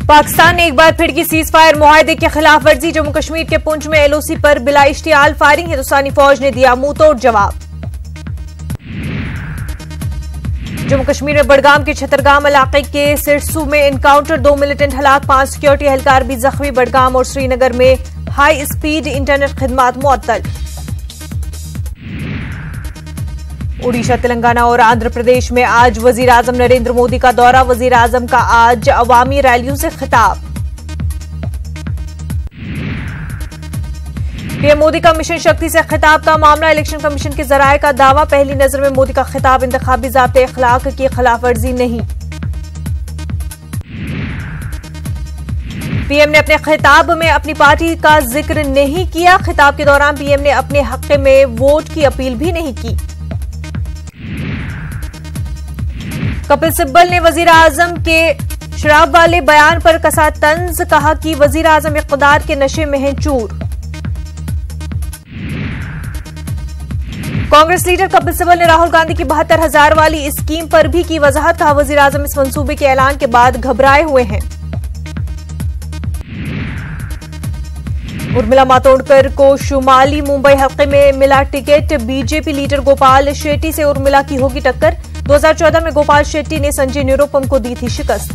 पाकिस्तान ने एक बार फिर की सीज फायर मुआहदे की खिलाफ वर्जी। जम्मू कश्मीर के पुंछ में एलओसी पर बिला इश्तियाल फायरिंग। हिंदुस्तानी फौज ने दिया मुंह तोड़ जवाब। जम्मू कश्मीर में बडगाम के छतरगाम इलाके के सिरसू में एनकाउंटर, 2 मिलिटेंट हलाक, 5 सिक्योरिटी एहलकार भी जख्मी। बडगाम और श्रीनगर में हाई स्पीड इंटरनेट खिदमात मुअत्तल। उड़ीसा, तेलंगाना और आंध्र प्रदेश में आज वजीर आजम नरेंद्र मोदी का दौरा। वजीर आजम का आज अवामी रैलियों से खिताब। पीएम मोदी का मिशन शक्ति से खिताब का मामला। इलेक्शन कमीशन के जराये का दावा। पहली नजर में मोदी का खिताब इंतखाबी ज़ाब्ते अखलाक की खिलाफ वर्जी नहीं। पीएम ने अपने खिताब में अपनी पार्टी का जिक्र नहीं किया। खिताब के दौरान पीएम ने अपने हक में वोट की अपील भी नहीं की। कपिल सिब्बल ने वजीर आजम के शराब वाले बयान पर कसा तंज। कहा कि वजीर आजम इक़्तिदार के नशे में हैं चूर। कांग्रेस लीडर कपिल सिब्बल ने राहुल गांधी की 72,000 वाली स्कीम पर भी की वजाहत। कहा वजीर आजम इस मंसूबे के ऐलान के बाद घबराए हुए हैं। उर्मिला मातोंडकर को शुमाली मुंबई हल्के में मिला ticket. BJP leader Gopal Shetty से उर्मिला की होगी टक्कर। 2014 में गोपाल शेट्टी ने संजय निरुपम को दी थी शिकस्त।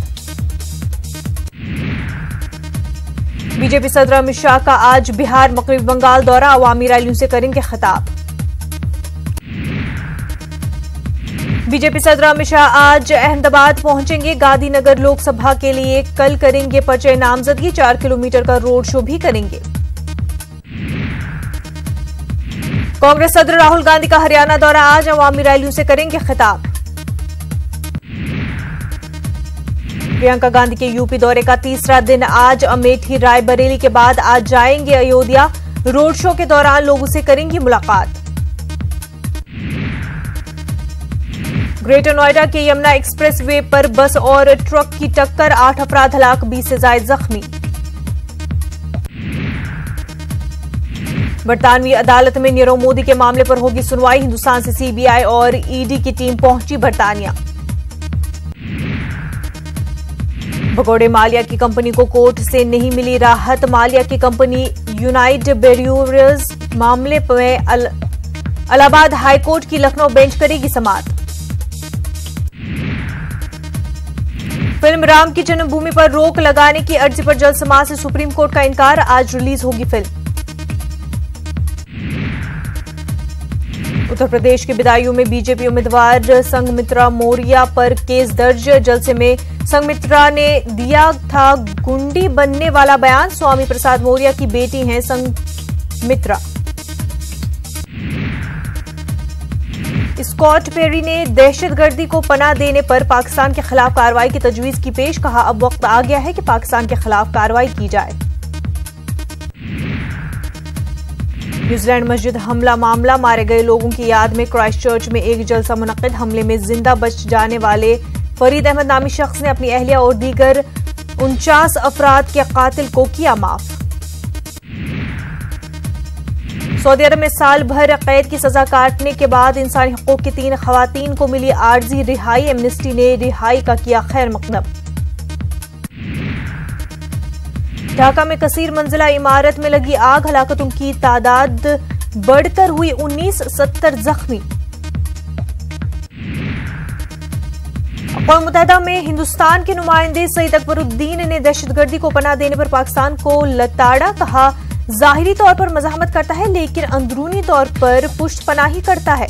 बीजेपी सदर अमित शाह का आज बिहार मगरबी बंगाल दौरा। अवामी रैलियों से करेंगे खिताब। बीजेपी सदर अमित शाह आज अहमदाबाद पहुंचेंगे। गांधीनगर लोकसभा के लिए कल करेंगे पर्चे नामजदगी। 4 किलोमीटर का रोड शो भी करेंगे। कांग्रेस सदर राहुल गांधी का हरियाणा दौरा। आज अवामी रैलियों से करेंगे खिताब। प्रियंका गांधी के यूपी दौरे का तीसरा दिन आज। अमेठी, रायबरेली के बाद आज जाएंगे अयोध्या। रोड शो के दौरान लोगों से करेंगी मुलाकात। ग्रेटर नोएडा के यमुना एक्सप्रेस वे पर बस और ट्रक की टक्कर। 8 अफराद हलाक, 20 से ज्यादा जख्मी। बरतानवी अदालत में नीरव मोदी के मामले पर होगी सुनवाई। हिंदुस्तान से सीबीआई और ईडी की टीम पहुंची बरतानिया। भगोड़े मालिया की कंपनी को कोर्ट से नहीं मिली राहत। मालिया की कंपनी यूनाइटेड ब्रेवरीज मामले में इलाहाबाद हाईकोर्ट की लखनऊ बेंच करेगी समाअत। फिल्म राम की जन्मभूमि पर रोक लगाने की अर्जी पर जल्द समाअत से सुप्रीम कोर्ट का इनकार। आज रिलीज होगी फिल्म। उत्तर प्रदेश के बदायूं में बीजेपी उम्मीदवार संघमित्रा मौर्य पर केस दर्ज। जलसे में संघमित्रा ने दिया था गुंडी बनने वाला बयान। स्वामी प्रसाद मौर्य की बेटी हैं संघमित्रा। स्कॉट पेरी ने दहशतगर्दी को पनाह देने पर पाकिस्तान के खिलाफ कार्रवाई की तजवीज की पेश। कहा अब वक्त आ गया है कि पाकिस्तान के खिलाफ कार्रवाई की जाए। न्यूजीलैंड मस्जिद हमला मामला। मारे गए लोगों की याद में क्राइस्टचर्च में एक जलसा मुनक्किद। हमले में जिंदा बच जाने वाले फरीद अहमद नामी शख्स ने अपनी अहलिया और दीगर 49 अफराद के कातिल को किया माफ। सऊदी अरब में साल भर कैद की सजा काटने के बाद इंसानी हकूक की 3 खवातीन को मिली आर्जी रिहाई। एमनेस्टी ने रिहाई का किया खैर मकदम। ढाका में कसीर मंजिला इमारत में लगी आग। हलाकतों की तादाद बढ़कर हुई 19, 70 जख्मी। अक़वाम मुत्तहिदा में हिंदुस्तान के नुमाइंदे सईद अकबरुद्दीन ने दहशतगर्दी को पनाह देने पर पाकिस्तान को लताड़ा। कहा जाहिरी तौर पर मज़ाहमत करता है लेकिन अंदरूनी तौर पर पुष्ट पनाही करता है।